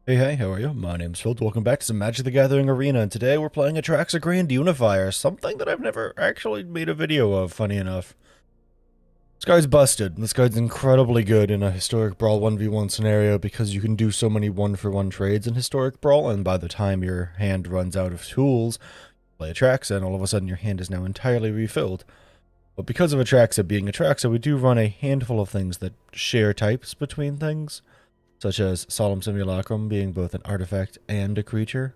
Hey, how are you? My name's Phil. Welcome back to some Magic the Gathering Arena, and today we're playing Atraxa Grand Unifier, something that I've never actually made a video of, funny enough. This guy's busted. This guy's incredibly good in a Historic Brawl 1v1 scenario because you can do so many one-for-one trades in Historic Brawl, and by the time your hand runs out of tools, play Atraxa, and all of a sudden your hand is now entirely refilled. But because of Atraxa being Atraxa, we do run a handful of things that share types between things, such as Solemn Simulacrum being both an artifact and a creature.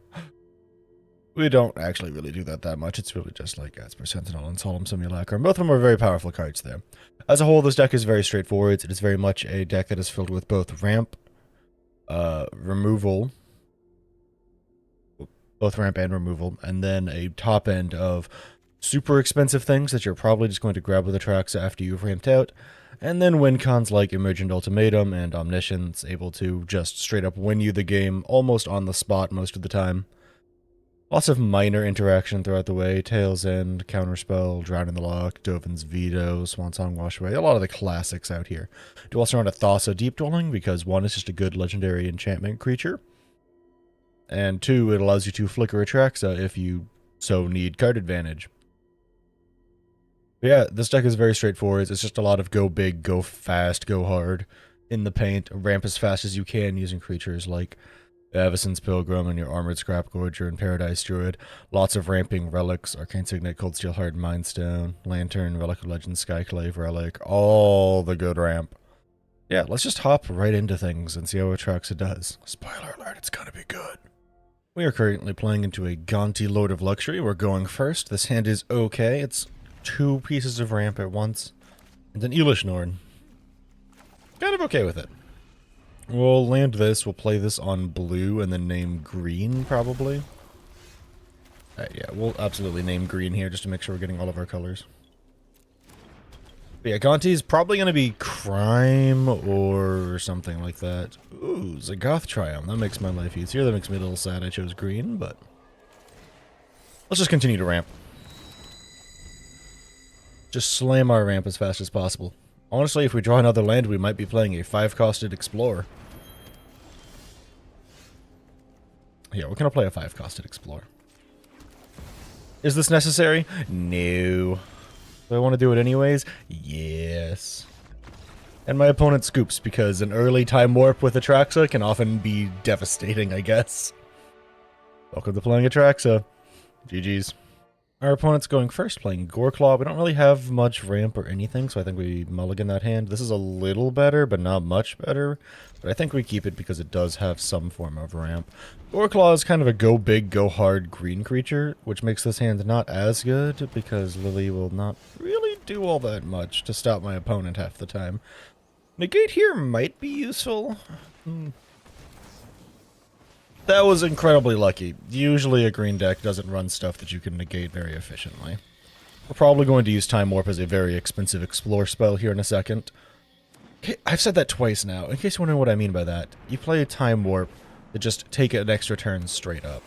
We don't actually really do that much. It's really just like Esper Sentinel and Solemn Simulacrum. Both of them are very powerful cards there. As a whole, this deck is very straightforward. It is very much a deck that is filled with both ramp, removal, both ramp and removal, and then a top end of super expensive things that you're probably just going to grab with Atraxa after you've ramped out, and then win cons like Emergent Ultimatum and Omniscience, able to just straight up win you the game almost on the spot most of the time. Lots of minor interaction throughout the way: Tail's End, Counterspell, Drown in the Loch, Dovin's Veto, Swansong Wash Away, a lot of the classics out here. Do also run a Thassa Deep Dwelling because one is just a good legendary enchantment creature, and two, it allows you to flicker Atraxa if you so need card advantage. But yeah, this deck is very straightforward. It's just a lot of go big, go fast, go hard in the paint, ramp as fast as you can using creatures like Avacyn's Pilgrim and your Armored Scrap Gorger and Paradise Druid. Lots of ramping relics: Arcane Signet, Cold Steel Hard, Mindstone, Lantern, Relic of Legend, Skyclave Relic, all the good ramp. Yeah, let's just hop right into things and see how Atraxa does. Spoiler alert, it's gonna be good. We are currently playing into a Gonti Lord of Luxury. We're going first. This hand is okay. It's two pieces of ramp at once, and an Elish Norn. Kind of okay with it. We'll land this, we'll play this on blue, and then name green, probably. Yeah, we'll absolutely name green here, just to make sure we're getting all of our colors. But yeah, Gonti's probably going to be Crime, or something like that. Ooh, Zagoth Triumph. That makes my life easier. That makes me a little sad I chose green, but let's just continue to ramp. Just slam our ramp as fast as possible. Honestly, if we draw another land, we might be playing a 5-costed Explorer. Yeah, we're going to play a 5-costed Explorer. Is this necessary? No. Do I want to do it anyways? Yes. And my opponent scoops, because an early Time Warp with Atraxa can often be devastating, I guess. Welcome to playing Atraxa. GG's. Our opponent's going first, playing Goreclaw. We don't really have much ramp or anything, so I think we mulligan that hand. This is a little better, but not much better. But I think we keep it because it does have some form of ramp. Goreclaw is kind of a go big, go hard green creature, which makes this hand not as good, because Lily will not really do all that much to stop my opponent half the time. Negate here might be useful. That was incredibly lucky. Usually a green deck doesn't run stuff that you can negate very efficiently. We're probably going to use Time Warp as a very expensive Explore spell here in a second. Okay, I've said that twice now. In case you're wondering what I mean by that, you play a Time Warp to just take an extra turn straight up.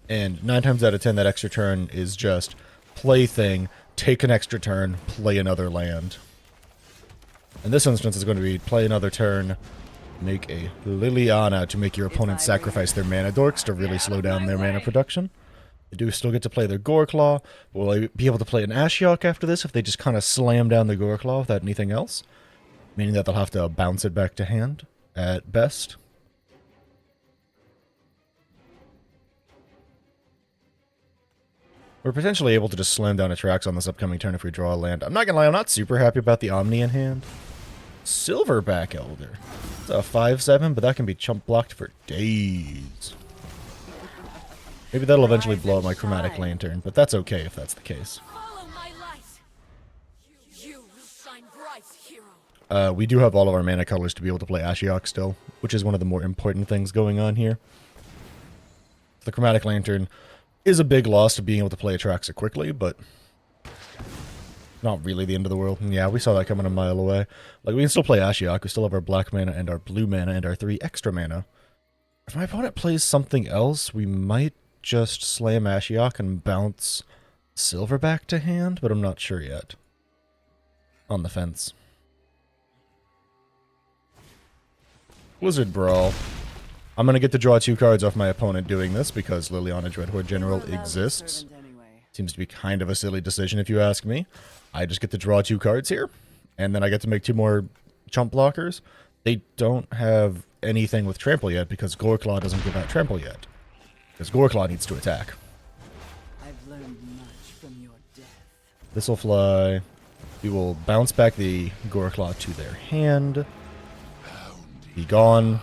And 9 times out of 10, that extra turn is just play thing, take an extra turn, play another land. In this instance, it's going to be play another turn, make a Liliana to make your opponent sacrifice their mana dorks to really slow down their mana production. They do still get to play their Goreclaw. Will I be able to play an Ashiok after this if they just kind of slam down the Goreclaw without anything else? Meaning that they'll have to bounce it back to hand, at best. We're potentially able to just slam down Atraxa on this upcoming turn if we draw a land. I'm not gonna lie, I'm not super happy about the Omni in hand. Silverback Elder. It's a 5/7, but that can be chump blocked for days. Maybe that'll eventually blow up my Chromatic Lantern, but that's okay if that's the case. We do have all of our mana colors to be able to play Ashiok still, which is one of the more important things going on here. The Chromatic Lantern is a big loss to being able to play Atraxa quickly, but not really the end of the world. And yeah, we saw that coming a mile away. Like, we can still play Ashiok. We still have our black mana and our blue mana and our 3 extra mana. If my opponent plays something else, we might just slam Ashiok and bounce Silverback to hand, but I'm not sure yet. On the fence. Blizzard Brawl. I'm going to get to draw 2 cards off my opponent doing this because Liliana Dreadhorde General exists. Seems to be kind of a silly decision if you ask me. I just get to draw 2 cards here, and then I get to make 2 more chump blockers. They don't have anything with trample yet because Goreclaw doesn't give out trample yet. Because Goreclaw needs to attack. I've learned much from your death. This will fly. We will bounce back the Goreclaw to their hand. Be gone.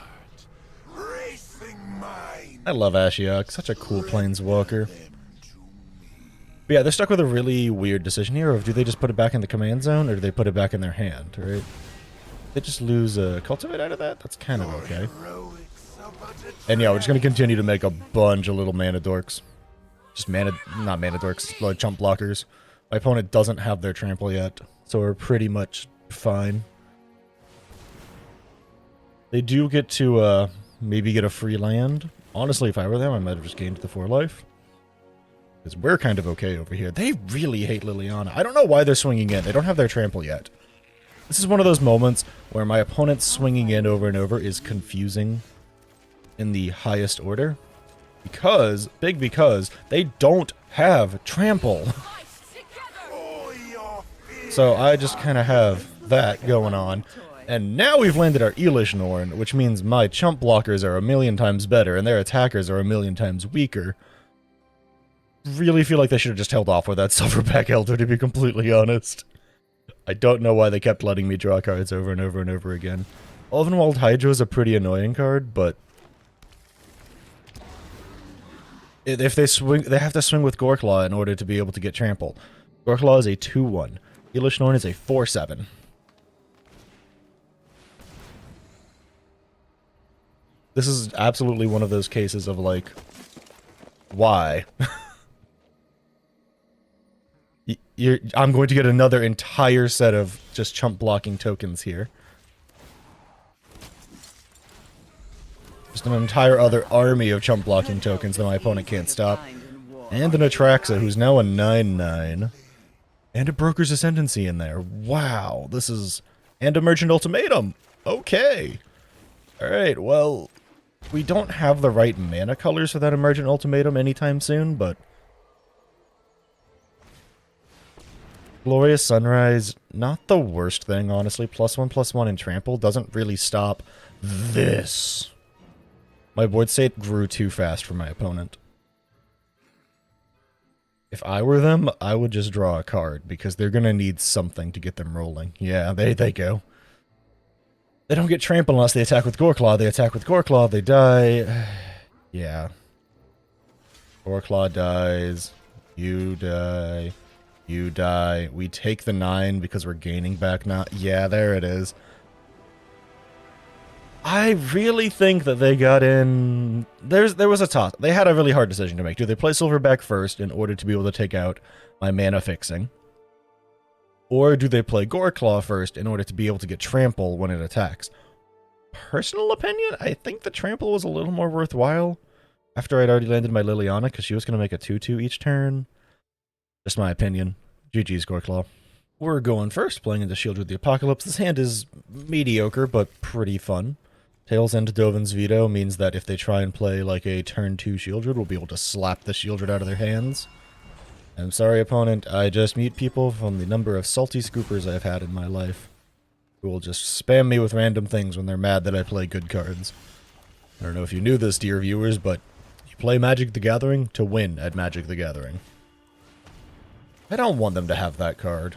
I love Ashiok. Such a cool planeswalker. But yeah, they're stuck with a really weird decision here of do they just put it back in the command zone or do they put it back in their hand, right? They just lose a Cultivate out of that? That's kind of okay. And yeah, we're just going to continue to make a bunch of little mana dorks. Just not mana dorks, like chump blockers. My opponent doesn't have their trample yet, so we're pretty much fine. They do get to maybe get a free land. Honestly, if I were them, I might have just gained the 4 life. Because we're kind of okay over here. They really hate Liliana. I don't know why they're swinging in. They don't have their trample yet. This is one of those moments where my opponent swinging in over and over is confusing in the highest order. Because they don't have trample. So I just kind of have that going on. And now we've landed our Elish Norn, which means my chump blockers are 1,000,000 times better and their attackers are 1,000,000 times weaker. Really feel like they should have just held off with that Silverback Elder, to be completely honest. I don't know why they kept letting me draw cards over and over and over again. Ulvenwald Hydra is a pretty annoying card, but if they swing, they have to swing with Goreclaw in order to be able to get trample. Goreclaw is a 2/1. Elish Norn is a 4/7. This is absolutely one of those cases of, like, why? I'm going to get another entire set of just chump blocking tokens here. Just an entire other army of chump blocking tokens that my opponent can't stop. And an Atraxa, who's now a 9/9. And a Broker's Ascendancy in there. Wow, this is... And a Merchant Ultimatum! Okay! Alright, well... We don't have the right mana colors for that Emergent Ultimatum anytime soon, but... Glorious Sunrise, not the worst thing, honestly. +1/+1 in Trample doesn't really stop this. My board state grew too fast for my opponent. If I were them, I would just draw a card, because they're going to need something to get them rolling. Yeah, there they go. They don't get trampled unless they attack with Goreclaw. They attack with Goreclaw, they die. Yeah. Goreclaw dies. You die. You die. We take the 9 because we're gaining back now. Yeah, there it is. I really think that they got in... There was a toss. They had a really hard decision to make. Do they play Silverback first in order to be able to take out my mana fixing? Or do they play Goreclaw first in order to be able to get trample when it attacks? Personal opinion, I think the trample was a little more worthwhile after I'd already landed my Liliana, because she was going to make a 2/2 each turn. Just my opinion. GG's Goreclaw. We're going first, playing into Shield with the Apocalypse. This hand is mediocre, but pretty fun. Tails End Dovin's Veto means that if they try and play like a turn 2 Shieldred, we'll be able to slap the Shieldred out of their hands. I'm sorry, opponent, I just meet people from the number of salty scoopers I've had in my life who will just spam me with random things when they're mad that I play good cards. I don't know if you knew this, dear viewers, but you play Magic the Gathering to win at Magic the Gathering. I don't want them to have that card.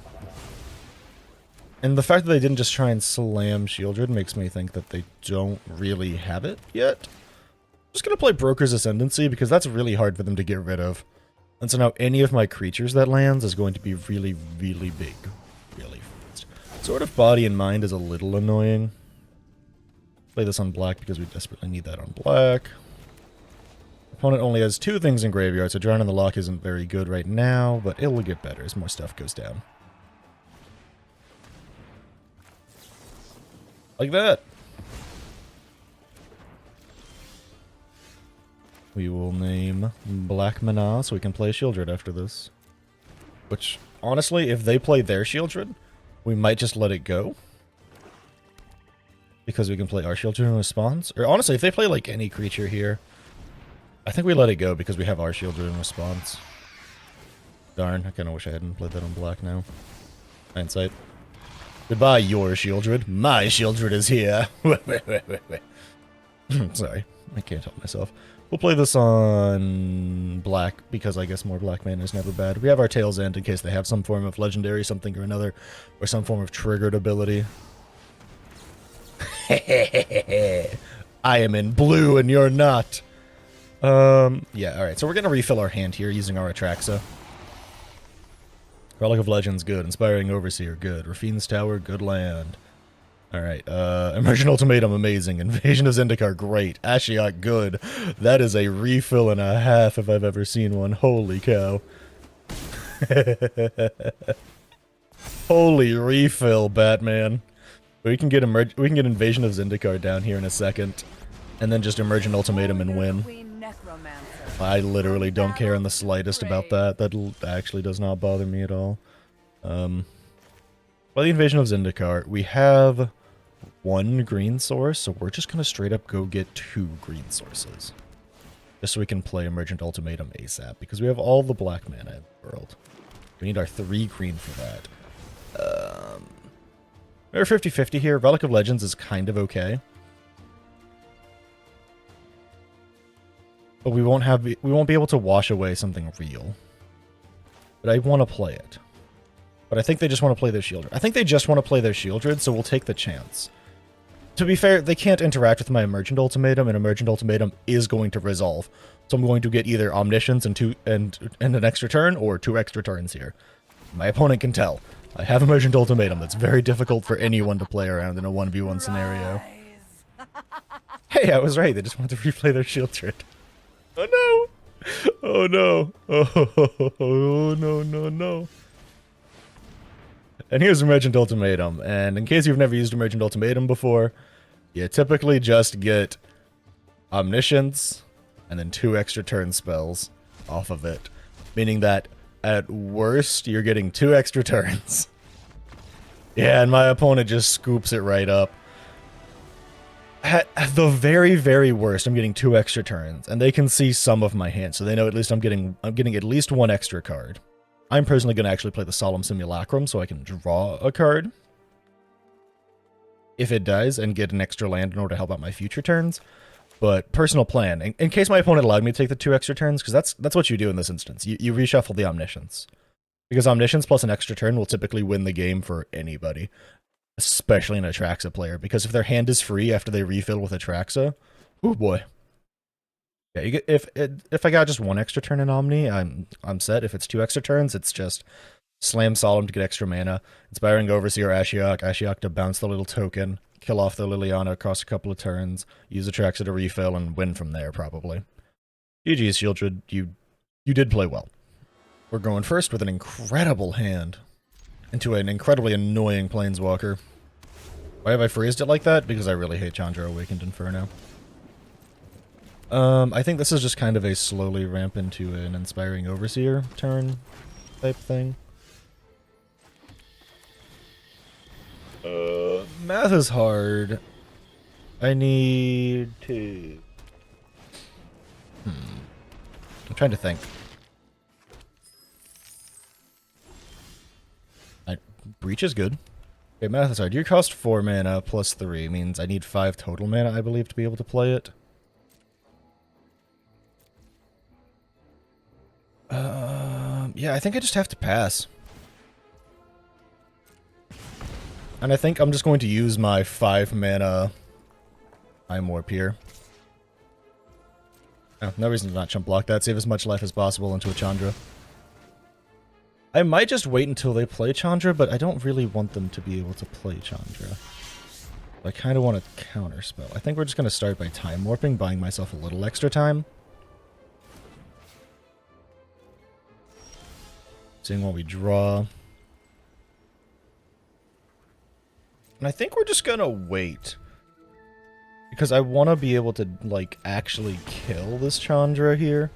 And the fact that they didn't just try and slam Shieldred makes me think that they don't really have it yet. I'm just going to play Broker's Ascendancy because that's really hard for them to get rid of. And so now any of my creatures that lands is going to be really, really big. Really fast. Sort of Body and Mind is a little annoying. Play this on black because we desperately need that on black. Opponent only has 2 things in graveyard, so drawing on the lock isn't very good right now, but it will get better as more stuff goes down. Like that. We will name Black Mana so we can play Shieldred after this. Which, honestly, if they play their Shieldred, we might just let it go. Because we can play our Shield in response. Or honestly, if they play like any creature here, I think we let it go because we have our Shield in response. Darn, I kinda wish I hadn't played that on black now. Hindsight. Goodbye, your Shieldred. My Shieldred is here. Sorry, I can't help myself. We'll play this on black, because I guess more black mana is never bad. We have our Tail's End in case they have some form of legendary something or another, or some form of triggered ability. I am in blue and you're not. Yeah, alright, so we're gonna refill our hand here using our Atraxa. Relic of Legends, good. Inspiring Overseer, good. Rafine's Tower, good land. Alright, Emergent Ultimatum, amazing. Invasion of Zendikar, great. Ashiok, good. That is a refill and a half if I've ever seen one. Holy cow. Holy refill, Batman. We can get Invasion of Zendikar down here in a second. And then just Emergent Ultimatum and win. I literally don't care in the slightest about that. That actually does not bother me at all. Well, the Invasion of Zendikar, we have one green source, so we're just going to straight up go get 2 green sources. Just so we can play Emergent Ultimatum ASAP, because we have all the black mana in the world. We need our 3 green for that. We're 50-50 here. Relic of Legends is kind of okay. But we won't be able to wash away something real. But I want to play it. But I think they just want to play their Shieldred. I think they just want to play their Shieldred, so we'll take the chance. To be fair, they can't interact with my Emergent Ultimatum, and Emergent Ultimatum is going to resolve. So I'm going to get either Omniscience and an extra turn, or 2 extra turns here. My opponent can tell. I have Emergent Ultimatum. That's very difficult for anyone to play around in a 1v1 scenario. Hey, I was right. They just want to replay their Shieldred. Oh no! Oh no! Oh no, no, no. And here's Emergent Ultimatum, and in case you've never used Emergent Ultimatum before, you typically just get Omniscience, and then 2 extra turn spells off of it. Meaning that, at worst, you're getting 2 extra turns. Yeah, and my opponent just scoops it right up. At the very, very worst, I'm getting 2 extra turns, and they can see some of my hand, so they know at least I'm getting at least 1 extra card. I'm personally going to actually play the Solemn Simulacrum so I can draw a card if it does, and get an extra land in order to help out my future turns. But personal plan, in case my opponent allowed me to take the 2 extra turns, because that's what you do in this instance. You reshuffle the Omniscience. Because Omniscience plus an extra turn will typically win the game for anybody. Especially an Atraxa player, because if their hand is free after they refill with Atraxa, oh boy. Yeah, you get if I got just 1 extra turn in Omni, I'm set. If it's 2 extra turns, it's just Slam Solemn to get extra mana, Inspiring Overseer Ashiok to bounce the little token, kill off the Liliana across a couple of turns, use Atraxa to refill, and win from there, probably. GG's, Shieldred, you did play well. We're going first with an incredible hand into an incredibly annoying Planeswalker. Why have I phrased it like that? Because I really hate Chandra Awakened Inferno. I think this is just kind of a slowly ramp into an Inspiring Overseer turn type thing. Math is hard. I need to... I'm trying to think. Breach is good. Okay, math is hard. You cost 4 mana plus 3, means I need 5 total mana, I believe, to be able to play it. Yeah, I think I just have to pass. And I think I'm just going to use my 5 mana Time Warp here. Oh, no reason to not chump block that. Save as much life as possible into a Chandra. I might just wait until they play Chandra, but I don't really want them to be able to play Chandra. I kind of want to counterspell. I think we're just going to start by Time Warping, buying myself a little extra time. Seeing what we draw. And I think we're just going to wait. Because I want to be able to, like, actually kill this Chandra here.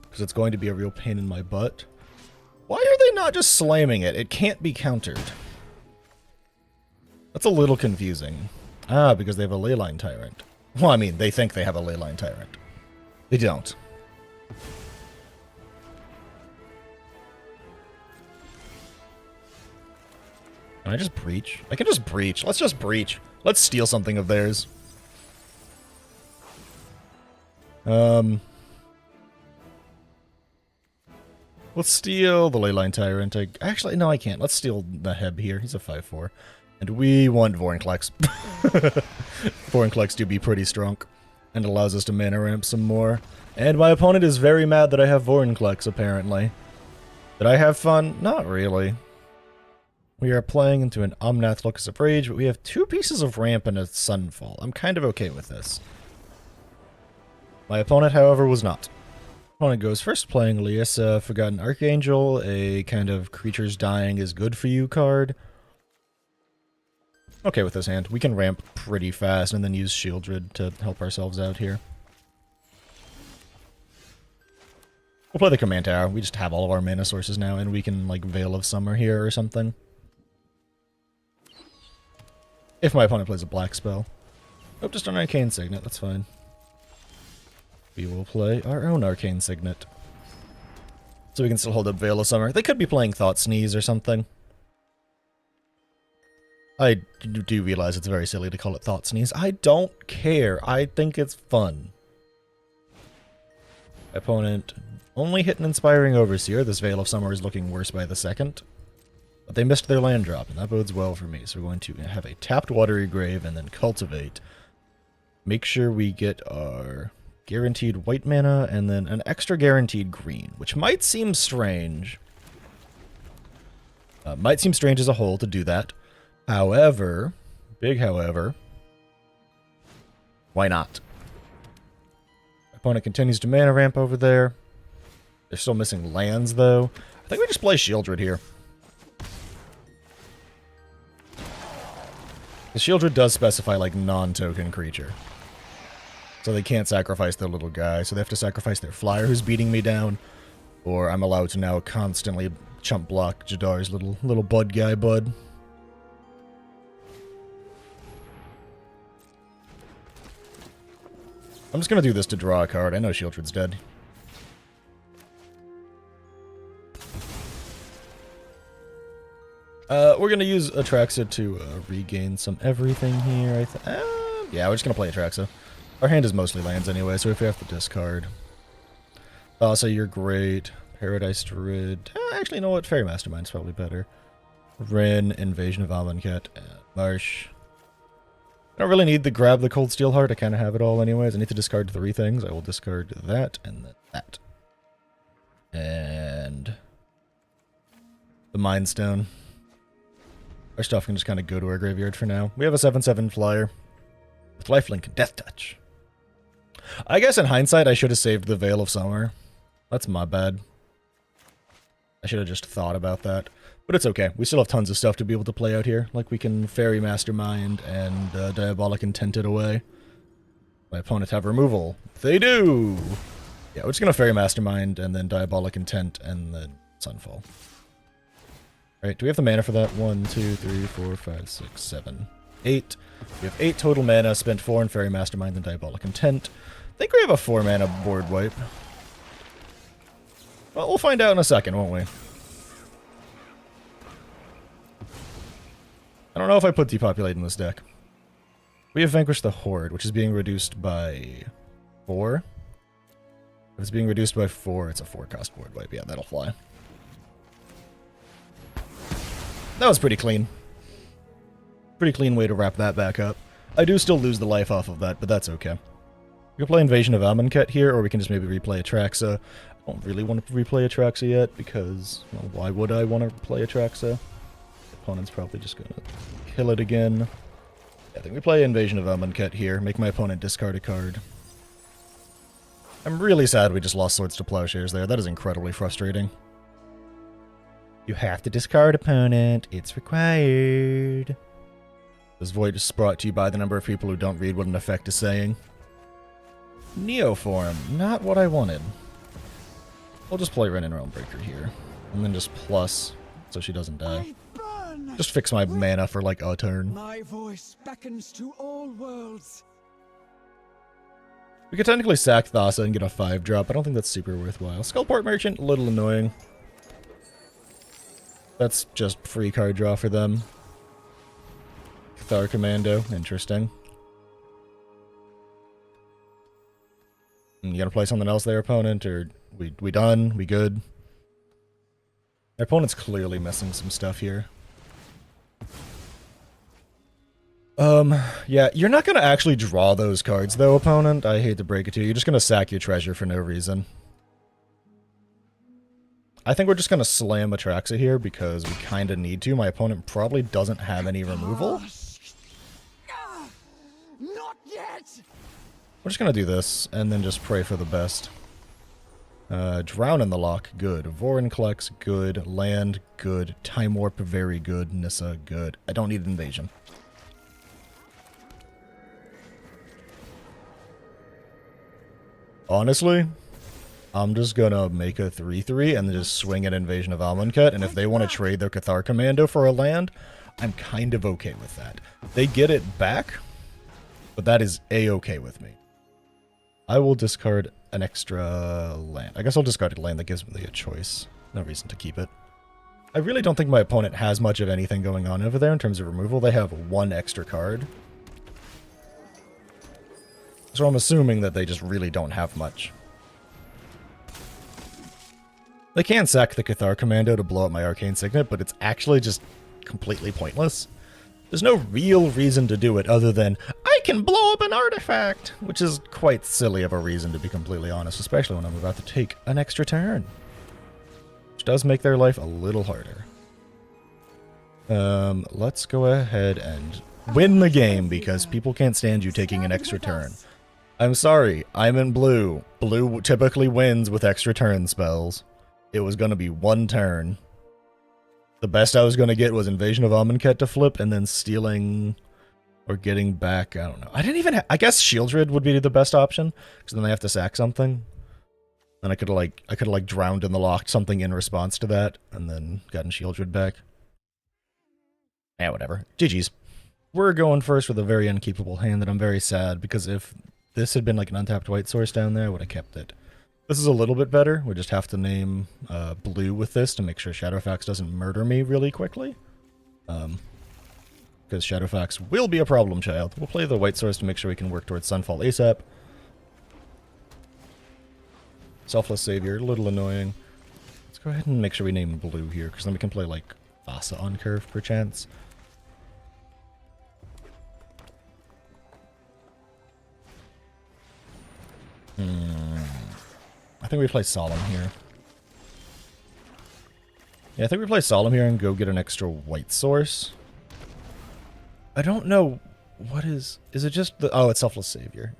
Because it's going to be a real pain in my butt. Why are they not just slamming it? It can't be countered. That's a little confusing. Ah, because they have a Leyline Tyrant. Well, I mean, they think they have a Leyline Tyrant. They don't. Can I just breach? I can just breach. Let's just breach. Let's steal something of theirs. Let's steal the Leyline Tyrant. Actually, no, I can't. Let's steal the Heb here. He's a 5/4. And we want Vorinclex. Vorinclex do be pretty strong. And allows us to mana ramp some more. And my opponent is very mad that I have Vorinclex, apparently. Did I have fun? Not really. We are playing into an Omnath Locus of Rage, but we have 2 pieces of ramp and a Sunfall. I'm kind of okay with this. My opponent, however, was not. Opponent goes first, playing Liesa, Forgotten Archangel, a kind of creatures dying is good for you card. Okay with this hand. We can ramp pretty fast and then use Shieldred to help ourselves out here. We'll play the Command Tower. We just have all of our mana sources now, and we can, like, Veil of Summer here or something. If my opponent plays a black spell. Oh, just an Arcane Signet, that's fine. We will play our own Arcane Signet. So we can still hold up Veil of Summer. They could be playing Thought Sneeze or something. I do realize it's very silly to call it Thought Sneeze. I don't care. I think it's fun. Opponent only hit an Inspiring Overseer. This Veil of Summer is looking worse by the second. But they missed their land drop, and that bodes well for me. So we're going to have a tapped Watery Grave and then Cultivate. Make sure we get our guaranteed white mana and then an extra guaranteed green, which might seem strange. Might seem strange as a whole to do that. However, big however, why not? Opponent continues to mana ramp over there. They're still missing lands, though. I think we just play Shieldred here. The Shieldred does specify, like, non-token creature. So they can't sacrifice their little guy, so they have to sacrifice their flyer who's beating me down. Or I'm allowed to now constantly chump block Jadar's little bud guy, bud. I'm just gonna do this to draw a card. I know Shieldred's dead. We're gonna use Atraxa to regain some everything here. Yeah, we're just gonna play Atraxa. Our hand is mostly lands anyway, so if we have to discard. So you're great. Paradise Druid. Actually, you know what? Fairy Mastermind's probably better. Rin, Invasion of Amonkhet, Marsh. I don't really need to grab the Cold Steel Heart. I kind of have it all anyways. I need to discard 3 things. I will discard that and then that. And the Mind Stone. Our stuff can just kind of go to our graveyard for now. We have a 7/7 flyer with lifelink and Death Touch. I guess in hindsight, I should have saved the Veil of Summer. That's my bad. I should have just thought about that. But it's okay. We still have tons of stuff to be able to play out here. Like we can Fairy Mastermind and Diabolic Intent it away. My opponents have removal. They do! Yeah, we're just going to Fairy Mastermind and then Diabolic Intent and then Sunfall. Alright, do we have the mana for that? 1, 2, 3, 4, 5, 6, 7, 8. We have 8 total mana, spent 4 in Fairy Mastermind and Diabolic Intent. I think we have a 4 mana board wipe. Well, we'll find out in a second, won't we? I don't know if I put Depopulate in this deck. We have Vanquished the Horde, which is being reduced by 4. If it's being reduced by 4, it's a 4-cost board wipe. Yeah, that'll fly. That was pretty clean. Pretty clean way to wrap that back up. I do still lose the life off of that, but that's okay. We can play Invasion of Amonkhet here, or we can just maybe replay Atraxa. I don't really want to replay Atraxa yet, because, well, why would I want to play Atraxa? The opponent's probably just going to kill it again. Yeah, I think we play Invasion of Amonkhet here, make my opponent discard a card. I'm really sad we just lost Swords to Plowshares there. That is incredibly frustrating. You have to discard, opponent. It's required. This void is brought to you by the number of people who don't read what an effect is saying. Neoform. Not what I wanted. We'll just play Ren and Realmbreaker here. And then just plus, so she doesn't die. Just fix my mana for like a turn. My voice beckons to all worlds. We could technically sack Thassa and get a 5-drop. I don't think that's super worthwhile. Skullport Merchant, a little annoying. That's just free card draw for them. Cathar Commando, interesting. You gonna play something else there, opponent, or we done? We good? Their opponent's clearly missing some stuff here. Yeah, you're not gonna actually draw those cards, though, opponent. I hate to break it to you. You're just gonna sack your treasure for no reason. I think we're just gonna slam Atraxa here because we kinda need to. My opponent probably doesn't have any removal. Not yet. We're just gonna do this, and then just pray for the best. Drown in the Lock, good. Vorinclex, good. Land, good. Time Warp, very good. Nissa, good. I don't need Invasion. Honestly, I'm just gonna make a 3-3 and then just swing an Invasion of Amonkhet, and if they want to trade their Cathar Commando for a land, I'm kind of okay with that. They get it back, but that is a-okay with me. I will discard an extra land. I guess I'll discard a land that gives me a choice. No reason to keep it. I really don't think my opponent has much of anything going on over there in terms of removal. They have one extra card. So I'm assuming that they just really don't have much. They can sack the Cathar Commando to blow up my Arcane Signet, but it's actually just completely pointless. There's no real reason to do it other than, I can blow up an artifact! Which is quite silly of a reason, to be completely honest, especially when I'm about to take an extra turn. Which does make their life a little harder. Let's go ahead and win the game, because people can't stand you taking an extra turn. I'm sorry, I'm in blue. Blue typically wins with extra turn spells. It was going to be one turn. The best I was going to get was Invasion of Amonkhet to flip, and then stealing or getting back, I don't know. I didn't even I guess Shieldred would be the best option, because then they have to sack something. And I could have like drowned in the locked something in response to that, and then gotten Shieldred back. Yeah, whatever. GG's. We're going first with a very unkeepable hand that I'm very sad, because if this had been like an untapped white source down there, I would have kept it. This is a little bit better. We just have to name blue with this to make sure Shadowfax doesn't murder me really quickly. Because Shadowfax will be a problem child. We'll play the white source to make sure we can work towards Sunfall ASAP. Selfless Savior, a little annoying. Let's go ahead and make sure we name blue here, because then we can play like Thassa on curve perchance. I think we play Solemn here. Yeah, I think we play Solemn here and go get an extra white source. I don't know what is it just the, oh, it's Selfless Savior.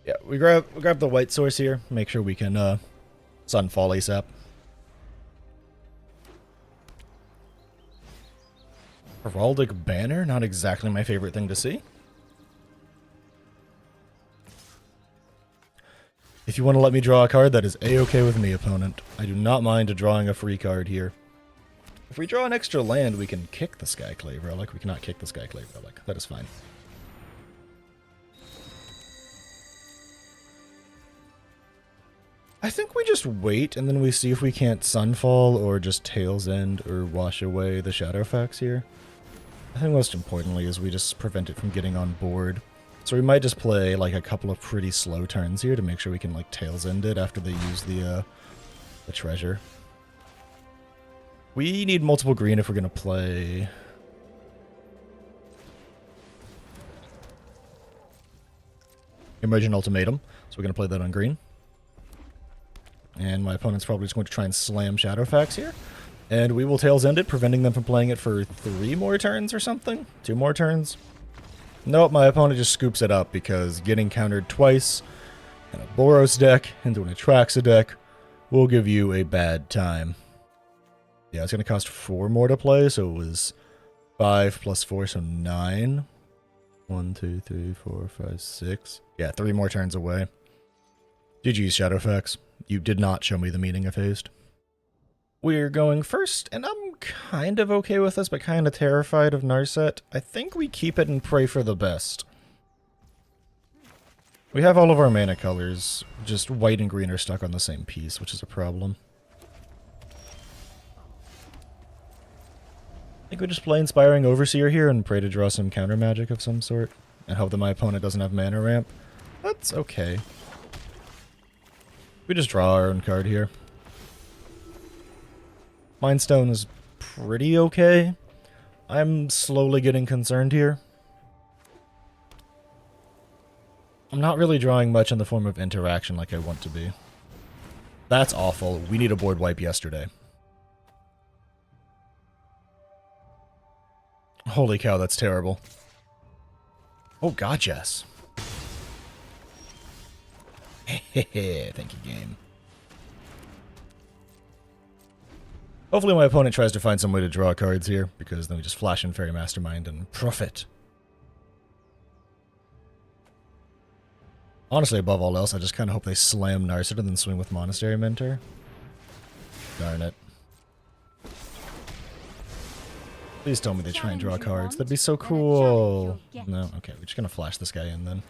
Yeah, we grab the white source here, make sure we can Sunfall ASAP. Heraldic Banner, not exactly my favorite thing to see. If you want to let me draw a card, that is a-okay with me, opponent. I do not mind drawing a free card here. If we draw an extra land, we can kick the Skyclave Relic. We cannot kick the Skyclave Relic. That is fine. I think we just wait, and then we see if we can't Sunfall, or just Tail's End, or wash away the Shadowfax here. I think most importantly is we just prevent it from getting on board. So we might just play like a couple of pretty slow turns here to make sure we can like Tail's End it after they use the treasure. We need multiple green if we're gonna play. Emergent Ultimatum, so we're gonna play that on green. And my opponent's probably just going to try and slam Shadowfax here. And we will Tail's End it, preventing them from playing it for 3 more turns or something? 2 more turns? Nope, my opponent just scoops it up because getting countered twice in a Boros deck into an Atraxa deck will give you a bad time. Yeah, it's going to cost 4 more to play, so it was 5 plus 4, so 9. 1, 2, 3, 4, 5, 6. Yeah, 3 more turns away. GG's, Shadowfax. You did not show me the meaning of haste. We're going first, and I'm kind of okay with this, but kind of terrified of Narset. I think we keep it and pray for the best. We have all of our mana colors, just white and green are stuck on the same piece, which is a problem. I think we just play Inspiring Overseer here and pray to draw some counter magic of some sort, and hope that my opponent doesn't have mana ramp. That's okay. We just draw our own card here. Mind Stone is pretty okay. I'm slowly getting concerned here. I'm not really drawing much in the form of interaction like I want to be. That's awful. We need a board wipe yesterday. Holy cow, that's terrible. Oh god, yes. Hehehe, thank you, game. Hopefully my opponent tries to find some way to draw cards here, because then we just flash in Fairy Mastermind and profit. Honestly, above all else, I just kind of hope they slam Narset and then swing with Monastery Mentor. Darn it. Please tell me they try and draw cards. That'd be so cool. No? Okay, we're just gonna flash this guy in then.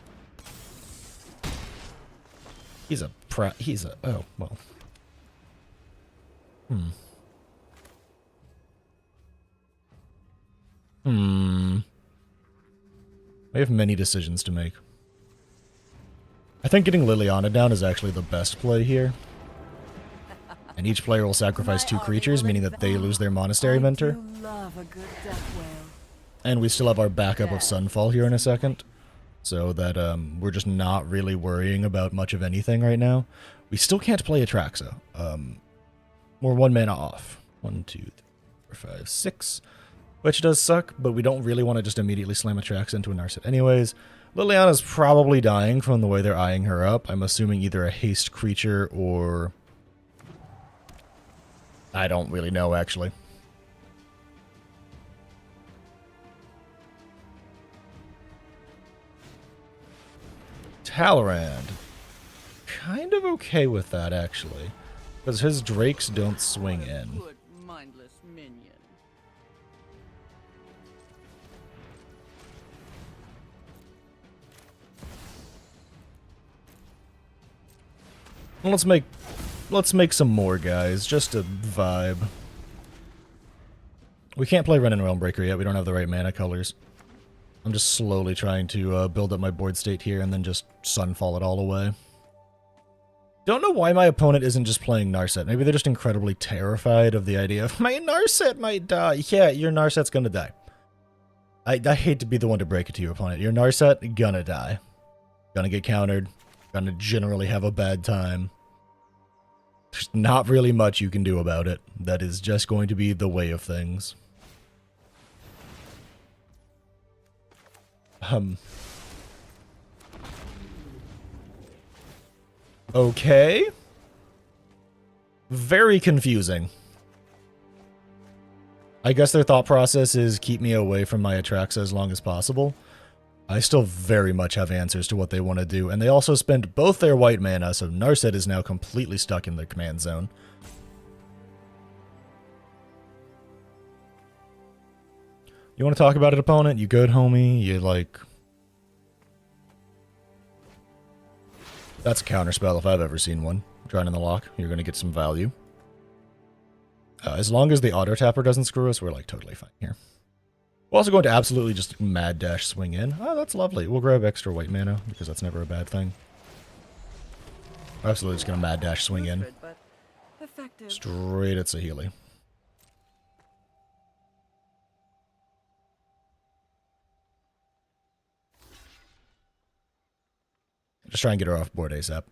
He's a oh, well. We have many decisions to make. I think getting Liliana down is actually the best play here. And each player will sacrifice 2 creatures, meaning that they lose their Monastery Mentor. And we still have our backup of Sunfall here in a second. So that we're just not really worrying about much of anything right now. We still can't play Atraxa. We're 1 mana off. 1, 2, 3, 4, 5, 6. Which does suck, but we don't really want to just immediately slam Atraxa into a Narset anyways. Liliana's probably dying from the way they're eyeing her up. I'm assuming either a haste creature or... I don't really know, actually. Talrand. Kind of okay with that, actually. Because his drakes don't swing in. Let's make some more guys, just to vibe. We can't play Ren and Realmbreaker yet, we don't have the right mana colors. I'm just slowly trying to build up my board state here and then just Sunfall it all away. Don't know why my opponent isn't just playing Narset. Maybe they're just incredibly terrified of the idea of, my Narset might die. Yeah, your Narset's gonna die. I hate to be the one to break it to you, opponent. Your Narset, gonna die. Gonna get countered. Gonna generally have a bad time. There's not really much you can do about it. That is just going to be the way of things. Okay. Very confusing. I guess their thought process is keep me away from my Atraxa as long as possible. I still very much have answers to what they want to do, and they also spend both their white mana, so Narset is now completely stuck in the command zone. You want to talk about it, opponent? You good, homie? You like... That's a counterspell if I've ever seen one. Drawing in the lock, you're going to get some value. As long as the auto tapper doesn't screw us, we're like totally fine here. We're also going to absolutely just mad dash swing in. Oh, that's lovely. We'll grab extra white mana, because that's never a bad thing. We're absolutely just going to mad dash swing in. Straight at Saheeli. Just try and get her off board ASAP.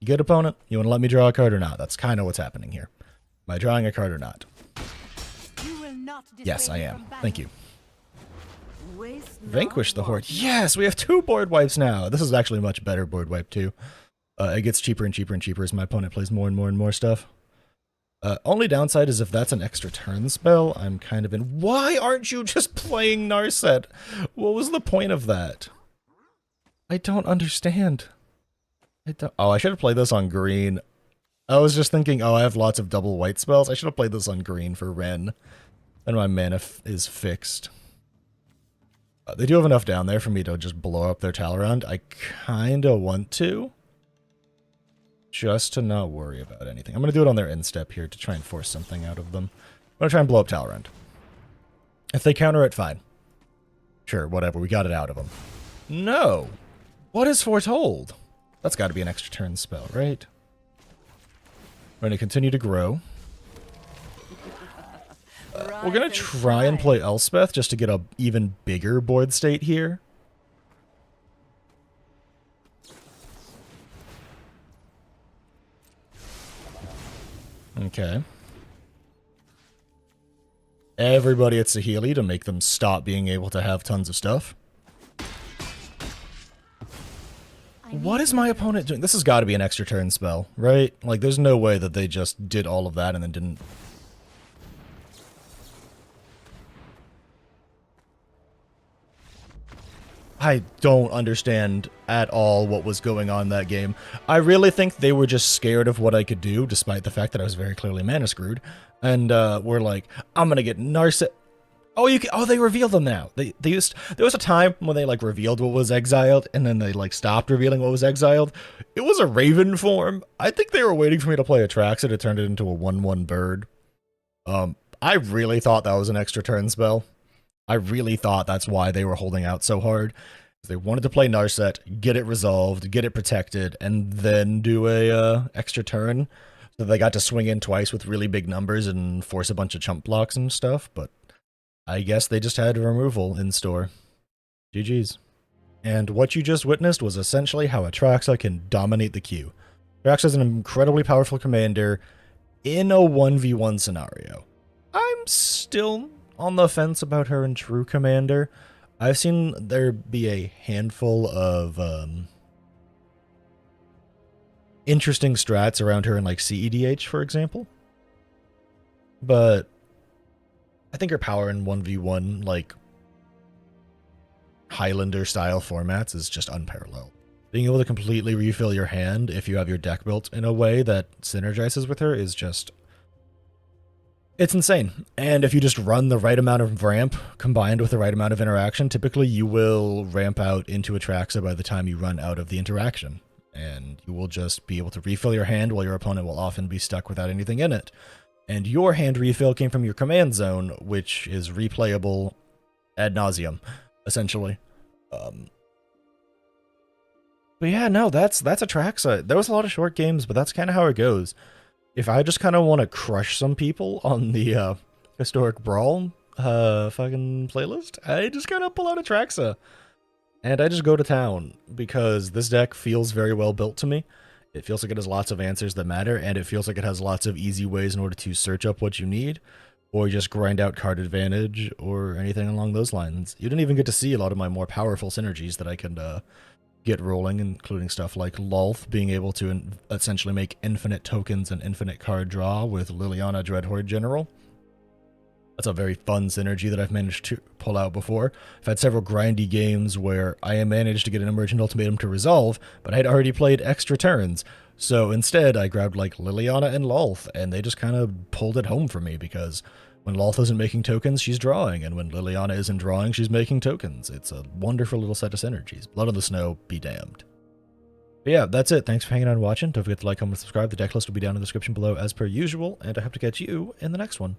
You good, opponent? You want to let me draw a card or not? That's kind of what's happening here. Am I drawing a card or not? Yes, I am. Thank you. Vanquish the Horde. Yes, we have 2 board wipes now. This is actually a much better board wipe, too. It gets cheaper and cheaper and cheaper as my opponent plays more and more and more stuff. Only downside is if that's an extra turn spell, I'm kind of in... Why aren't you just playing Narset? What was the point of that? I don't understand. Oh, I should have played this on green. I was just thinking, oh, I have lots of double white spells. I should have played this on green for Ren. And my mana is fixed. They do have enough down there for me to just blow up their Talrand. I kind of want to. Just to not worry about anything. I'm going to do it on their instep here to try and force something out of them. I'm going to try and blow up Talrand. If they counter it, fine. Sure, whatever. We got it out of them. No! What is Foretold? That's got to be an extra turn spell, right? We're going to continue to grow. We're going to try and play Elspeth just to get a even bigger board state here. Okay. Everybody at Saheeli to make them stop being able to have tons of stuff. What is my opponent doing? This has got to be an extra turn spell, right? Like, there's no way that they just did all of that and then didn't... I don't understand at all what was going on in that game. I really think they were just scared of what I could do, despite the fact that I was very clearly mana screwed. And we're like, I'm gonna get Narset. Oh, they revealed them now. There was a time when they like revealed what was exiled, and then they like stopped revealing what was exiled. It was a Raven form. I think they were waiting for me to play Atraxa to turn it into a 1/1 bird. I really thought that was an extra turn spell. I really thought that's why they were holding out so hard. They wanted to play Narset, get it resolved, get it protected, and then do a extra turn. So they got to swing in twice with really big numbers and force a bunch of chump blocks and stuff, but I guess they just had removal in store. GG's. And what you just witnessed was essentially how Atraxa can dominate the queue. Atraxa is an incredibly powerful commander in a 1v1 scenario. I'm still on the fence about her in True Commander. I've seen there be a handful of interesting strats around her in like CEDH, for example. But I think her power in 1v1, like Highlander style formats is just unparalleled. Being able to completely refill your hand if you have your deck built in a way that synergizes with her is just... it's insane. And if you just run the right amount of ramp combined with the right amount of interaction, typically you will ramp out into Atraxa by the time you run out of the interaction. And you will just be able to refill your hand while your opponent will often be stuck without anything in it. And your hand refill came from your command zone, which is replayable ad nauseum, essentially. But yeah, no, that's Atraxa. There was a lot of short games, but that's kind of how it goes. If I just kind of want to crush some people on the historic Brawl fucking playlist, I just kind of pull out Atraxa. And I just go to town, because this deck feels very well built to me. It feels like it has lots of answers that matter, and it feels like it has lots of easy ways in order to search up what you need, or just grind out card advantage, or anything along those lines. You didn't even get to see a lot of my more powerful synergies that I can get rolling, including stuff like Lolth being able to essentially make infinite tokens and infinite card draw with Liliana Dreadhorde General. That's a very fun synergy that I've managed to pull out before. I've had several grindy games where I managed to get an Emergent Ultimatum to resolve, but I had already played extra turns. So instead, I grabbed like Liliana and Lolth, and they just kind of pulled it home for me, because when Lolth isn't making tokens, she's drawing, and when Liliana isn't drawing, she's making tokens. It's a wonderful little set of synergies. Blood on the Snow, be damned. But yeah, that's it. Thanks for hanging out and watching. Don't forget to like, comment, subscribe. The deck list will be down in the description below as per usual, and I hope to catch you in the next one.